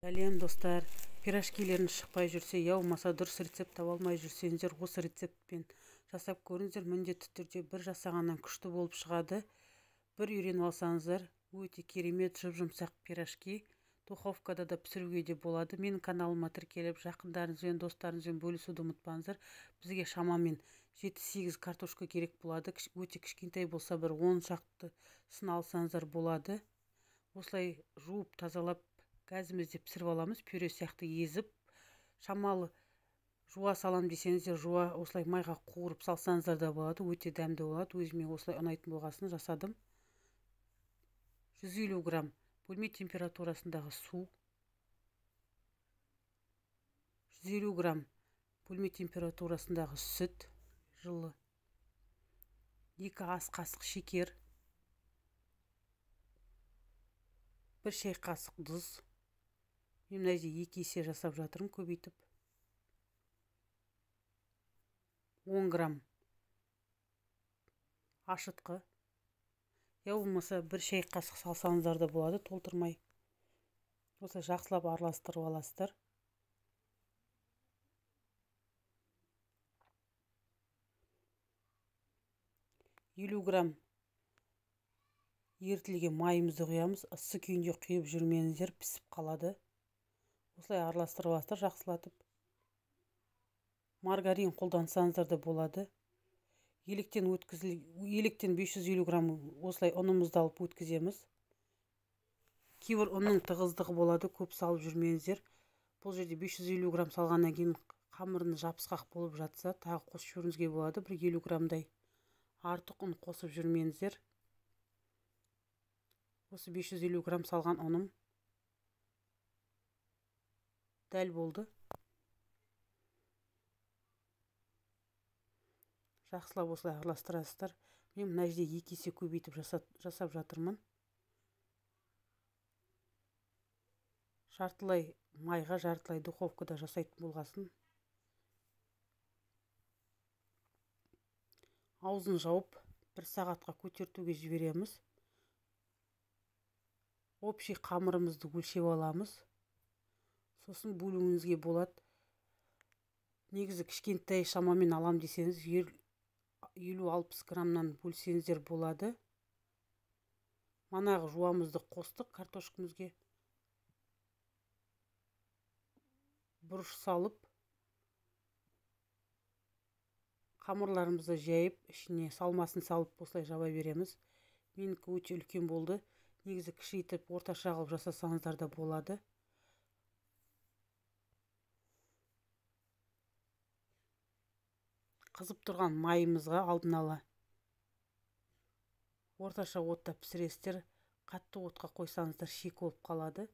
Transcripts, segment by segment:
Сәлем достар, пирожкилерін шықпай жүрсе, я болмаса дұрыс рецепт таба алмай жүрсеңіздер, осы рецептпен жасап көріңіздер, міндетті түрде бір жасағаннан күшті болып шығады. Бір үйреніп алсаңыздар, өте керемет жұп-жұмсақ пирожки. Духовкада да пісіруге де болады. Менің каналыма тіркеліп, жақындарыңызбен, достарыңызбен бөлісуді ұмытпаңыздар. Бізге шамамен 7-8 картошка керек болады. Өте кішкентай болса, бір 10 шақтысын алсаңыздар болады. Осылай жуып тазалап газымызде пісіріп аламыз. Пюре сияқты езіп, шамалы жуа салам десеңіздер, жуа осылай майға қуырып салсаңыздар да болады. Өте дәмді болады. Өзіме осылай ұнайтын болғасын жасадым. 150 грамм бөлме температурасындағы су, 150 грамм бөлме температурасындағы сүт, жылы, 2 ас қасық шекер, 1 шай қасық тұз. Мен мына жерде 2 есе жасап жатырмын, көбейтіп. 10 грамм ашытқы. Я болмаса 1 шай қасық салсаңыздар да болады, толтырмай. Осылай жақсылап араластырып аласыздар. Елу грамм ерітілген майымызды құямыз. Ыссы күйінде құйып жүрмеңіздер, пісіп қалады. Осылай араластырып аласыздар, жақсылатып. Маргарин қолдансаңыздар да болады. Електен 550 грамм осылай ұнымызды алып өткіземіз. Кейбір ұнның тығыздығы болады, көп салып жүрмеңіздер. Бұл жерде 550 грамм салғаннан кейін қамырын жабысқақ болып жатса, тағы қосып жіберуіңізге болады. 150 граммдай артық ұн қосып жүрмеңіздер. Осы 550 грамм салған ұным дәл болды. Жақсылап осылай араластырасыздар. Мен мына жерде 2 есе көбейтіп жасап жатырмын. Жартылай майға, жартылай духовкада жасайтын болғасын. Аузын жауып 1 сағатқа көтертуге жібереміз. Общий қамырымызды өлшеп аламыз. Сосын бөлуіңізге болады. Негізі кішкентай шамамен алам десеңіз, 50-60 граммнан бөлсеңіздер болады. Манағы жуамызды қостық картошкамызге. Бұрыш салып, қамырларымызды жайып, ішіне салмасын салып осылай жаба береміз. Менікі өте үлкен болды. Негізі кішірейтіп, орташа қылып жасасаңыздар да болады. Қызып тұрған майымызға алдын ала орташа отта пісіресіздер. Қатты отқа қойсаңыздар шек болып қалады.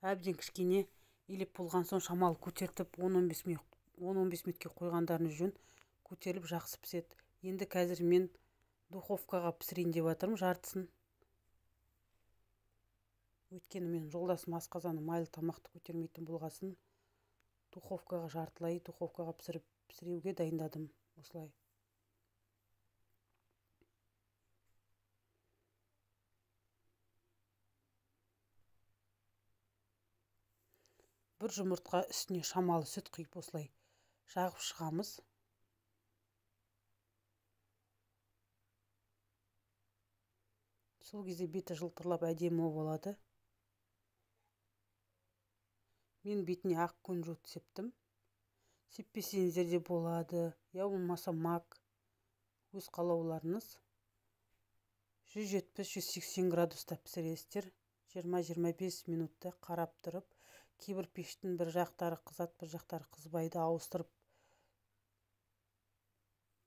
Әбден кішкене елеп болған соң шамалы көтертіп 10-15 минутке қойғандарыңыз жөн, көтеріліп жақсы піседі. Енді қазір мен духовкаға пісірейін деп жатырмын, жартысын. Өйткені мен жолдасым асқазаны майлы тамақты көтермейтін болғасын, духовкаға жартылай духовкаға пісіруге дайындадым. Осылай. Бір жұмыртқа үстіне шамалы сүт құйып осылай жағып шығамыз. Сол кезде беті жылтырлап әдемі болады. Мен бетіне ақ күнжіт септім. Сеппесеңіздер де болады. Я болмаса мак. Өз қалауларыңыз. 170-180 градуста пісіресіздер. 20-25 минутта қарап тұрып. Кейбір пештің бір жақтары қызады, бір жақтары қызбайды,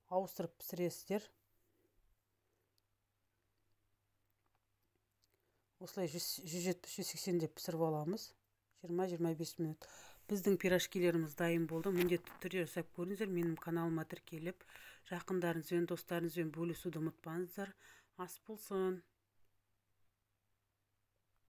ауыстырып пісіресіздер. Осылай 170-180 деп пісіріп аламыз. 20-25 минут. Біздің пирожкилеріміз дайын болды. Міндетті түрде жасап көріңіздер. Менің каналыма тіркеліп, жақындарыңызбен, достарыңызбен бөлісуді ұмытпаңыздар. Ас болсын.